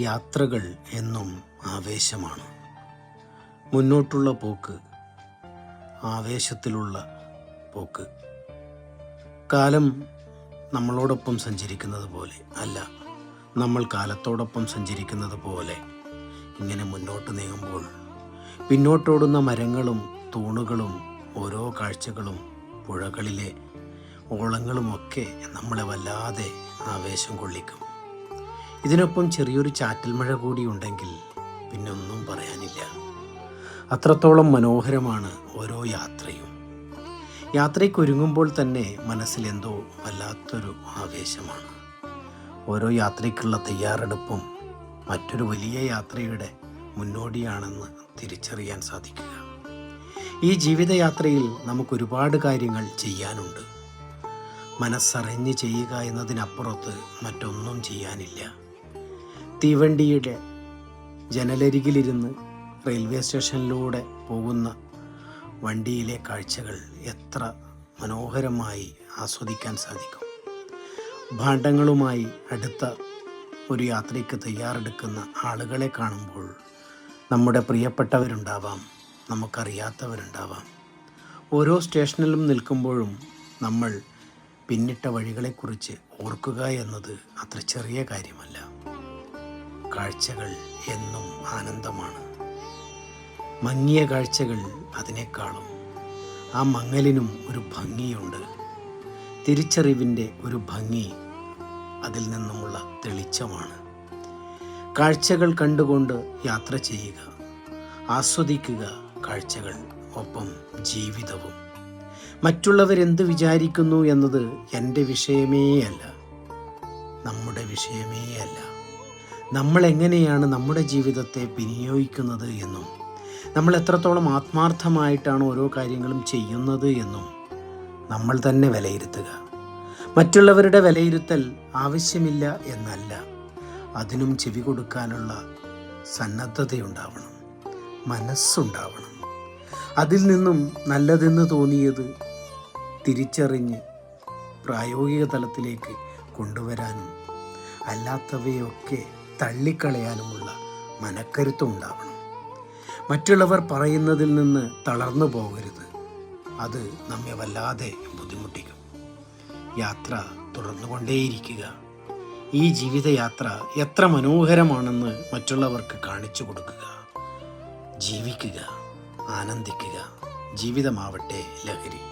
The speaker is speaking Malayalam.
യാത്രകൾ എന്നും ആവേശമാണ്. മുന്നോട്ടുള്ള പോക്ക് ആവേശത്തിലുള്ള പോക്ക്. കാലം നമ്മളോടൊപ്പം സഞ്ചരിക്കുന്നത് പോലെ അല്ല, നമ്മൾ കാലത്തോടൊപ്പം സഞ്ചരിക്കുന്നത് പോലെ ഇങ്ങനെ മുന്നോട്ട് നീങ്ങുമ്പോൾ പിന്നോട്ടോടുന്ന മരങ്ങളും തൂണുകളും ഓരോ കാഴ്ചകളും പുഴകളിലെ ഓളങ്ങളുമൊക്കെ നമ്മളെ വല്ലാതെ ആവേശം കൊള്ളിക്കും. ഇതിനൊപ്പം ചെറിയൊരു ചാറ്റൽ മഴ കൂടി ഉണ്ടെങ്കിൽ പിന്നെ ഒന്നും പറയാനില്ല. അത്രത്തോളം മനോഹരമാണ് ഓരോ യാത്രയും. യാത്രയ്ക്കൊരുങ്ങുമ്പോൾ തന്നെ മനസ്സിൽ എന്തോ വല്ലാത്തൊരു ആവേശമാണ്. ഓരോ യാത്രയ്ക്കുള്ള തയ്യാറെടുപ്പും മറ്റൊരു വലിയ യാത്രയുടെ മുന്നോടിയാണെന്ന് തിരിച്ചറിയാൻ സാധിക്കുക. ഈ ജീവിതയാത്രയിൽ നമുക്കൊരുപാട് കാര്യങ്ങൾ ചെയ്യാനുണ്ട്. മനസ്സറിഞ്ഞ് ചെയ്യുക എന്നതിനപ്പുറത്ത് മറ്റൊന്നും ചെയ്യാനില്ല. തീവണ്ടിയുടെ ജനലരികിലിരുന്ന് റെയിൽവേ സ്റ്റേഷനിലൂടെ പോകുന്ന വണ്ടിയിലെ കാഴ്ചകൾ എത്ര മനോഹരമായി ആസ്വദിക്കാൻ സാധിക്കും. ഭാണ്ഡങ്ങളുമായി അടുത്ത ഒരു യാത്രയ്ക്ക് തയ്യാറെടുക്കുന്ന ആളുകളെ കാണുമ്പോൾ നമ്മുടെ പ്രിയപ്പെട്ടവരുണ്ടാവാം, നമുക്കറിയാത്തവരുണ്ടാവാം. ഓരോ സ്റ്റേഷനിലും നിൽക്കുമ്പോഴും നമ്മൾ പിന്നിട്ട വഴികളെക്കുറിച്ച് ഓർക്കുക എന്നത് അത്ര ചെറിയ കാര്യമല്ല. കാഴ്ചകൾ എന്നും ആനന്ദമാണ്. മങ്ങിയ കാഴ്ചകൾ അതിനേക്കാളും. ആ മങ്ങലിനും ഒരു ഭംഗിയുണ്ട്. തിരിച്ചറിവിൻ്റെ ഒരു ഭംഗി അതിൽ നിന്നുമുള്ള തെളിച്ചമാണ്. കാഴ്ചകൾ കണ്ടുകൊണ്ട് യാത്ര ചെയ്യുക, ആസ്വദിക്കുക കാഴ്ചകൾ, ഒപ്പം ജീവിതവും. മറ്റുള്ളവരെന്ത് വിചാരിക്കുന്നു എന്നത് എൻ്റെ വിഷയമേ അല്ല, നമ്മുടെ വിഷയമേ അല്ല. നമ്മൾ എങ്ങനെയാണ് നമ്മുടെ ജീവിതത്തെ വിനിയോഗിക്കുന്നത് എന്നും നമ്മൾ എത്രത്തോളം ആത്മാർത്ഥമായിട്ടാണ് ഓരോ കാര്യങ്ങളും ചെയ്യുന്നത് എന്നും നമ്മൾ തന്നെ വിലയിരുത്തുക. മറ്റുള്ളവരുടെ വിലയിരുത്തൽ ആവശ്യമില്ല എന്നല്ല, അതിനും ചെവി കൊടുക്കാനുള്ള സന്നദ്ധതയുണ്ടാവണം, മനസ്സുണ്ടാവണം. അതിൽ നിന്നും നല്ലതെന്ന് തോന്നിയത് തിരിച്ചറിഞ്ഞ് പ്രായോഗിക തലത്തിലേക്ക് കൊണ്ടുവരാനും അല്ലാത്തവയൊക്കെ തള്ളിക്കളയാനുമുള്ള മനക്കരുത്തും ഉണ്ടാവണം. മറ്റുള്ളവർ പറയുന്നതിൽ നിന്ന് തളർന്നു പോകരുത്. അത് നമ്മെ വല്ലാതെ ബുദ്ധിമുട്ടിക്കും. യാത്ര തുടർന്നുകൊണ്ടേയിരിക്കുക. ഈ ജീവിതയാത്ര എത്ര മനോഹരമാണെന്ന് മറ്റുള്ളവർക്ക് കാണിച്ചു കൊടുക്കുക. ജീവിക്കുക, ആനന്ദിക്കുക. ജീവിതമാവട്ടെ ലഹരി.